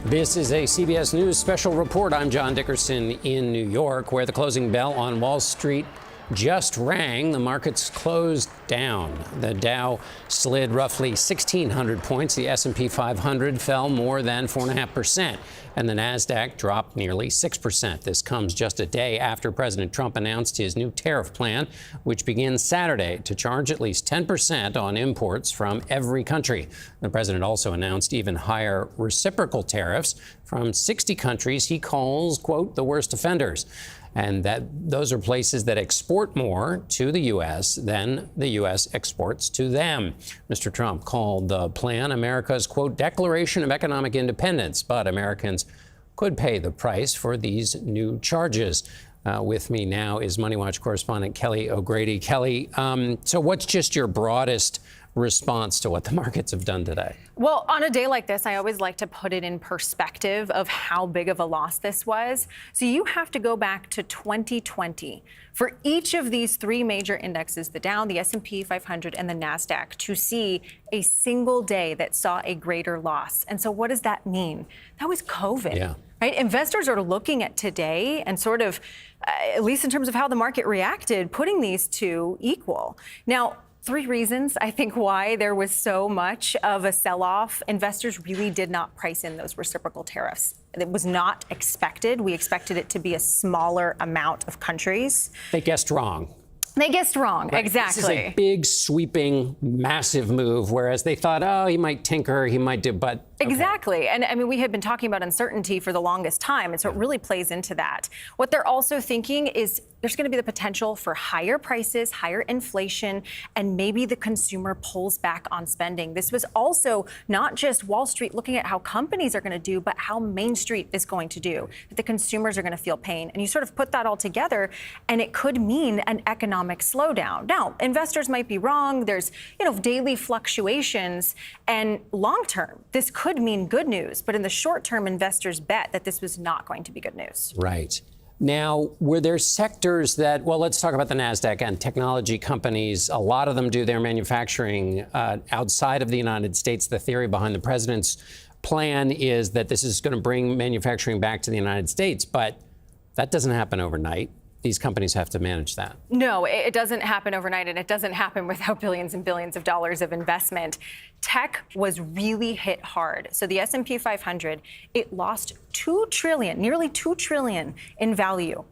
This is a CBS News special report. I'm John Dickerson in New York, where the closing bell on Wall Street just rang. The markets closed down. The Dow slid roughly 1,600 points. The S&P 500 fell more than 4.5%. And the Nasdaq dropped nearly 6%. This comes just a day after President Trump announced his new tariff plan, which begins Saturday to charge at least 10% on imports from every country. The president also announced even higher reciprocal tariffs from 60 countries he calls, quote, the worst offenders. And that those are places that export more to the U.S. than the U.S. exports to them. Mr. Trump called the plan America's, quote, declaration of economic independence. But Americans could pay the price for these new charges. With me now is Money Watch correspondent Kelly O'Grady. Kelly, so what's just your broadest response to what the markets have done today? Well, on a day like this, I always like to put it in perspective of how big of a loss this was. So you have to go back to 2020 for each of these three major indexes, the Dow, the S&P 500, and the Nasdaq, to see a single day that saw a greater loss. And so what does that mean? That was COVID. Yeah. Right? Investors are looking at today and sort of, at least in terms of how the market reacted, putting these two equal. Now, three reasons, I think, why there was so much of a sell-off. Investors really did not price in those reciprocal tariffs. It was not expected. We expected it to be a smaller amount of countries. They guessed wrong. They guessed wrong, right. Exactly. This is a big, sweeping, massive move, whereas they thought, oh, he might tinker, he might do, but... Okay. Exactly. And I mean, we had been talking about uncertainty for the longest time, and so it really plays into that. What they're also thinking is there's going to be the potential for higher prices, higher inflation, and maybe the consumer pulls back on spending. This was also not just Wall Street looking at how companies are going to do, but how Main Street is going to do, that the consumers are going to feel pain. And you sort of put that all together, and it could mean an economic slowdown. Now, investors might be wrong. There's, daily fluctuations, and long term, this could mean good news. But in the short term, investors bet that this was not going to be good news. Right. Now, were there sectors that, well, let's talk about the Nasdaq and technology companies. A lot of them do their manufacturing outside of the United States. The theory behind the president's plan is that this is going to bring manufacturing back to the United States. But that doesn't happen overnight. These companies have to manage that. No, it doesn't happen overnight, and it doesn't happen without billions and billions of dollars of investment. Tech was really hit hard. So the S&P 500, it lost $2 trillion, nearly $2 trillion in value.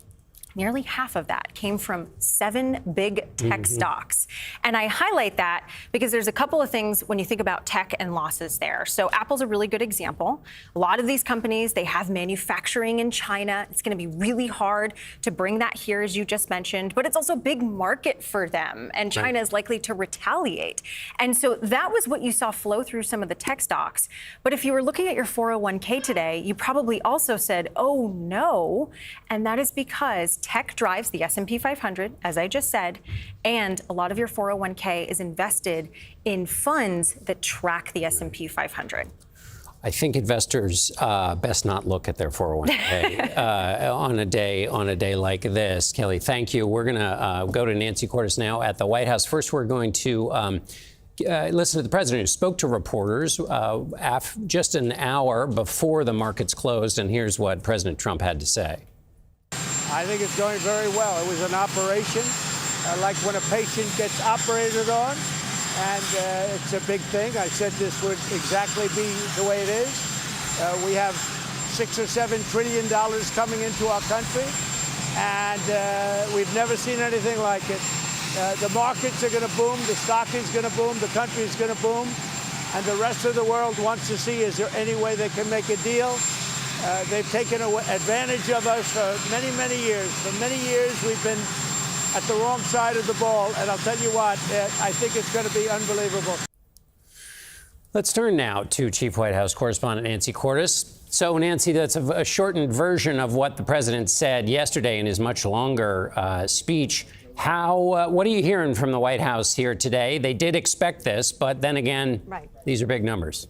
Nearly half of that came from 7 big tech stocks. And I highlight that because there's a couple of things when you think about tech and losses there. So Apple's a really good example. A lot of these companies, they have manufacturing in China. It's going to be really hard to bring that here, as you just mentioned. But it's also a big market for them. And China is likely to retaliate. And so that was what you saw flow through some of the tech stocks. But if you were looking at your 401k today, you probably also said, oh, no. And that is because tech drives the S&P 500, as I just said, and a lot of your 401k is invested in funds that track the S&P 500. I think investors best not look at their 401k on a day like this. Kelly, thank you. We're going to go to Nancy Cordes now at the White House. First, we're going to listen to the president, who spoke to reporters just an hour before the markets closed. And here's what President Trump had to say. I think it's going very well. It was an operation, like when a patient gets operated on, and it's a big thing. I said this would exactly be the way it is. We have $6 or $7 trillion coming into our country, and we've never seen anything like it. The markets are going to boom, the stock is going to boom, the country is going to boom, and the rest of the world wants to see, is there any way they can make a deal? They've taken advantage of us for many, many years. For many years, we've been at the wrong side of the ball. And I'll tell you what, I think it's going to be unbelievable. Let's turn now to Chief White House correspondent Nancy Cordes. So, Nancy, that's a shortened version of what the president said yesterday in his much longer speech. What are you hearing from the White House here today? They did expect this, but then again, these are big numbers.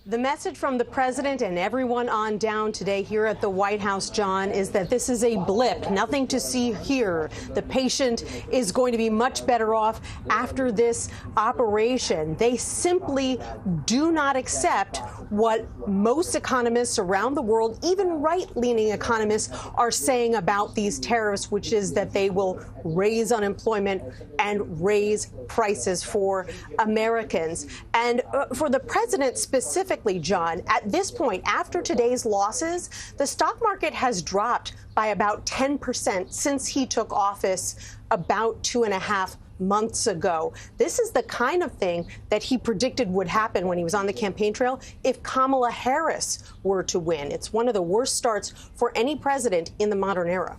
The message from the president and everyone on down today here at the White House, John, is that this is a blip, nothing to see here. The patient is going to be much better off after this operation. They simply do not accept what most economists around the world, even right-leaning economists, are saying about these tariffs, which is that they will raise unemployment and raise prices for Americans. And for the president specifically, John, at this point, after today's losses, the stock market has dropped by about 10% since he took office about 2.5 months ago. This is the kind of thing that he predicted would happen when he was on the campaign trail if Kamala Harris were to win. It's one of the worst starts for any president in the modern era.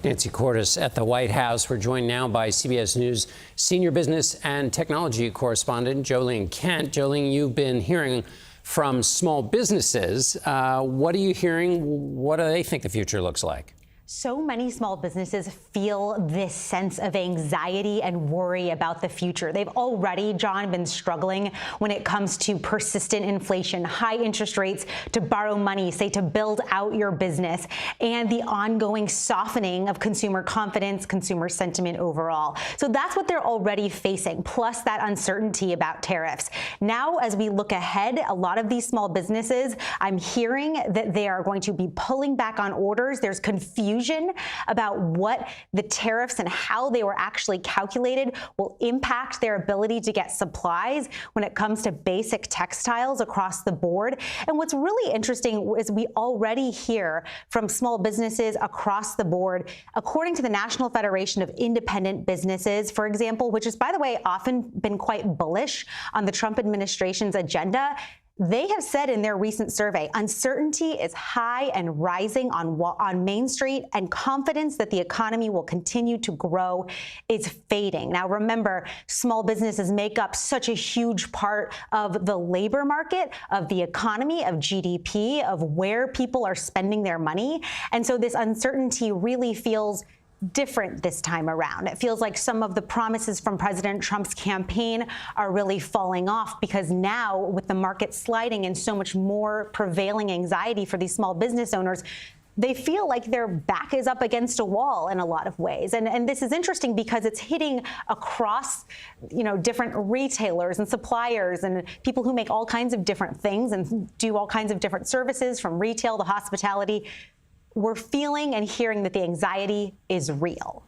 Nancy Cordes at the White House. We're joined now by CBS News senior business and technology correspondent Jolene Kent. Jolene, you've been hearing from small businesses. What are you hearing? What do they think the future looks like? So many small businesses feel this sense of anxiety and worry about the future. They've already, John, been struggling when it comes to persistent inflation, high interest rates to borrow money, say to build out your business, and the ongoing softening of consumer confidence, consumer sentiment overall. So that's what they're already facing, plus that uncertainty about tariffs. Now, as we look ahead, a lot of these small businesses, I'm hearing that they are going to be pulling back on orders. There's confusion about what the tariffs and how they were actually calculated will impact their ability to get supplies when it comes to basic textiles across the board. And what's really interesting is we already hear from small businesses across the board, according to the National Federation of Independent Businesses, for example, which has, by the way, often been quite bullish on the Trump administration's agenda. They have said in their recent survey, uncertainty is high and rising on Main Street, and confidence that the economy will continue to grow is fading. Now, remember, small businesses make up such a huge part of the labor market, of the economy, of GDP, of where people are spending their money. And so this uncertainty really feels different this time around. It feels like some of the promises from President Trump's campaign are really falling off, because now, with the market sliding and so much more prevailing anxiety for these small business owners, they feel like their back is up against a wall in a lot of ways. And this is interesting because it's hitting across, different retailers and suppliers and people who make all kinds of different things and do all kinds of different services, from retail to hospitality. We're feeling and hearing that the anxiety is real.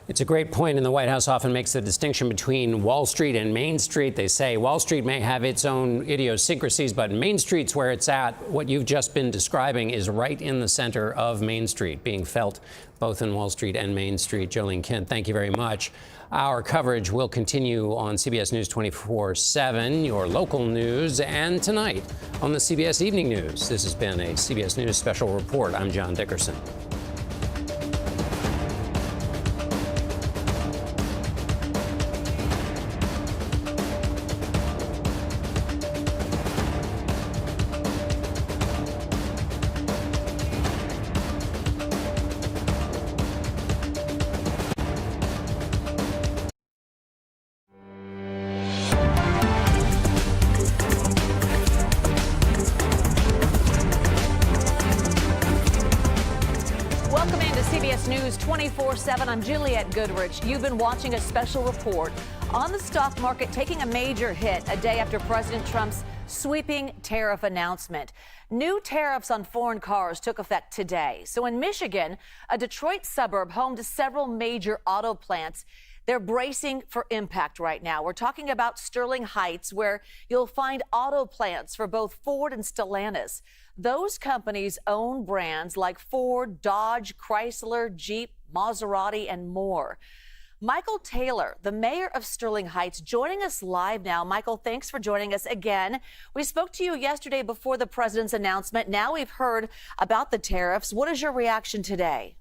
It's a great point, and the White House often makes the distinction between Wall Street and Main Street. They say Wall Street may have its own idiosyncrasies, but Main Street's where it's at. What you've just been describing is right in the center of Main Street, being felt both in Wall Street and Main Street. Jolene Kent, thank you very much. Our coverage will continue on CBS News 24/7, your local news, and tonight on the CBS Evening News. This has been a CBS News Special Report. I'm John Dickerson. CBS News 24/7. I'm Juliette Goodrich. You've been watching a special report on the stock market taking a major hit a day after President Trump's sweeping tariff announcement. New tariffs on foreign cars took effect today. So in Michigan, a Detroit suburb home to several major auto plants, they're bracing for impact right now. We're talking about Sterling Heights, where you'll find auto plants for both Ford and Stellantis. Those companies own brands like Ford, Dodge, Chrysler, Jeep, Maserati, and more. Michael Taylor, the mayor of Sterling Heights, joining us live now. Michael, thanks for joining us again. We spoke to you yesterday before the president's announcement. Now we've heard about the tariffs. What is your reaction today?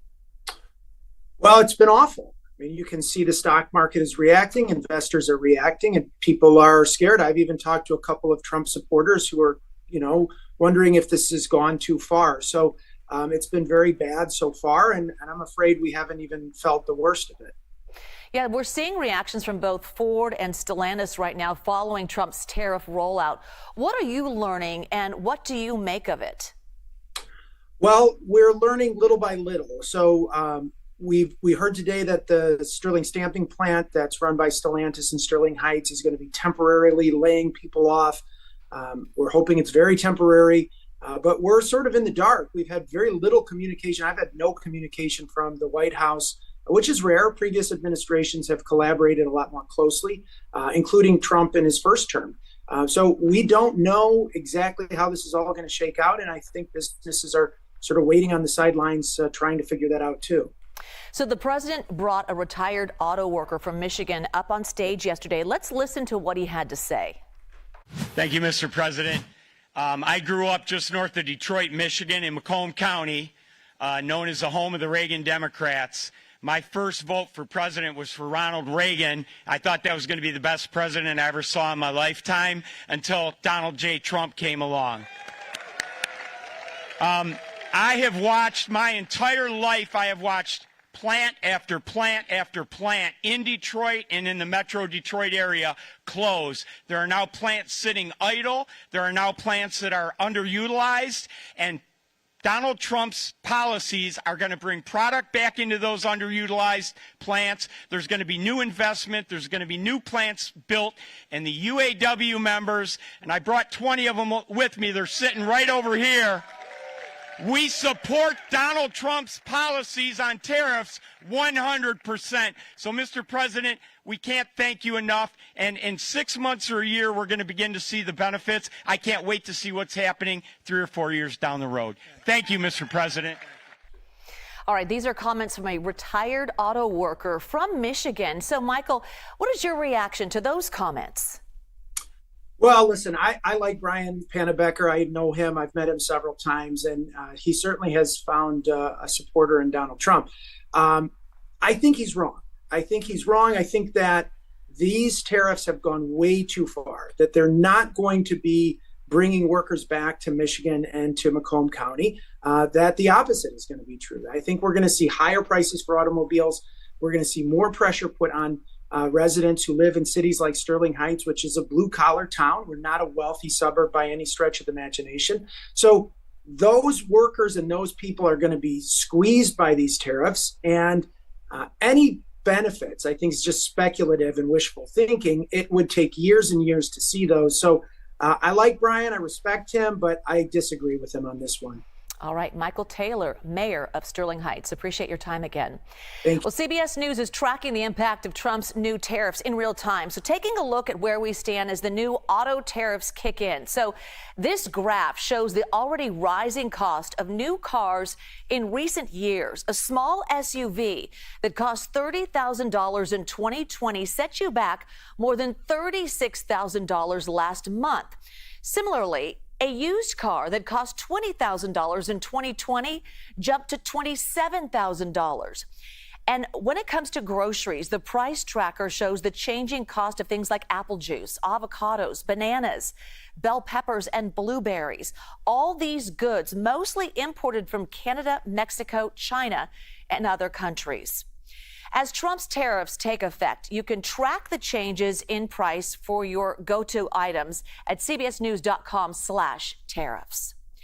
Well, it's been awful. I mean, you can see the stock market is reacting, investors are reacting, and people are scared. I've even talked to a couple of Trump supporters who are, wondering if this has gone too far. So it's been very bad so far, and I'm afraid we haven't even felt the worst of it. Yeah, we're seeing reactions from both Ford and Stellantis right now following Trump's tariff rollout. What are you learning and what do you make of it? Well, we're learning little by little. So we heard today that the Sterling stamping plant that's run by Stellantis in Sterling Heights is going to be temporarily laying people off. We're hoping it's very temporary, but we're sort of in the dark. We've had very little communication. I've had no communication from the White House, which is rare. Previous administrations have collaborated a lot more closely, including Trump in his first term. So we don't know exactly how this is all going to shake out. And I think businesses are sort of waiting on the sidelines, trying to figure that out, too. So the president brought a retired auto worker from Michigan up on stage yesterday. Let's listen to what he had to say. Thank you, Mr. President. I grew up just north of Detroit, Michigan, in Macomb County, known as the home of the Reagan Democrats. My first vote for president was for Ronald Reagan. I thought that was going to be the best president I ever saw in my lifetime until Donald J. Trump came along. I have watched my entire life, I have watched plant after plant after plant in Detroit and in the metro Detroit area close. There are now plants sitting idle. There are now plants that are underutilized. And Donald Trump's policies are going to bring product back into those underutilized plants. There's going to be new investment. There's going to be new plants built. And the UAW members, and I brought 20 of them with me, they're sitting right over here. We support Donald Trump's policies on tariffs 100%. So, Mr. President, we can't thank you enough. And in 6 months or a year, we're going to begin to see the benefits. I can't wait to see what's happening 3 or 4 years down the road. Thank you, Mr. President. All right, these are comments from a retired auto worker from Michigan. So, Michael, what is your reaction to those comments? Well, listen, I like Brian Pannebecker. I know him. I've met him several times, and he certainly has found a supporter in Donald Trump. I think he's wrong. I think that these tariffs have gone way too far, that they're not going to be bringing workers back to Michigan and to Macomb County, that the opposite is going to be true. I think we're going to see higher prices for automobiles. We're going to see more pressure put on residents who live in cities like Sterling Heights, which is a blue-collar town. We're not a wealthy suburb by any stretch of the imagination. So those workers and those people are going to be squeezed by these tariffs. And any benefits, I think, is just speculative and wishful thinking. It would take years and years to see those. So I like Brian. I respect him, but I disagree with him on this one. All right, Michael Taylor, mayor of Sterling Heights. Appreciate your time again. Thank you. Well, CBS News is tracking the impact of Trump's new tariffs in real time. So taking a look at where we stand as the new auto tariffs kick in. So this graph shows the already rising cost of new cars in recent years. A small SUV that cost $30,000 in 2020 set you back more than $36,000 last month. Similarly, a used car that cost $20,000 in 2020 jumped to $27,000. And when it comes to groceries, the price tracker shows the changing cost of things like apple juice, avocados, bananas, bell peppers, and blueberries. All these goods mostly imported from Canada, Mexico, China, and other countries. As Trump's tariffs take effect, you can track the changes in price for your go-to items at cbsnews.com/tariffs.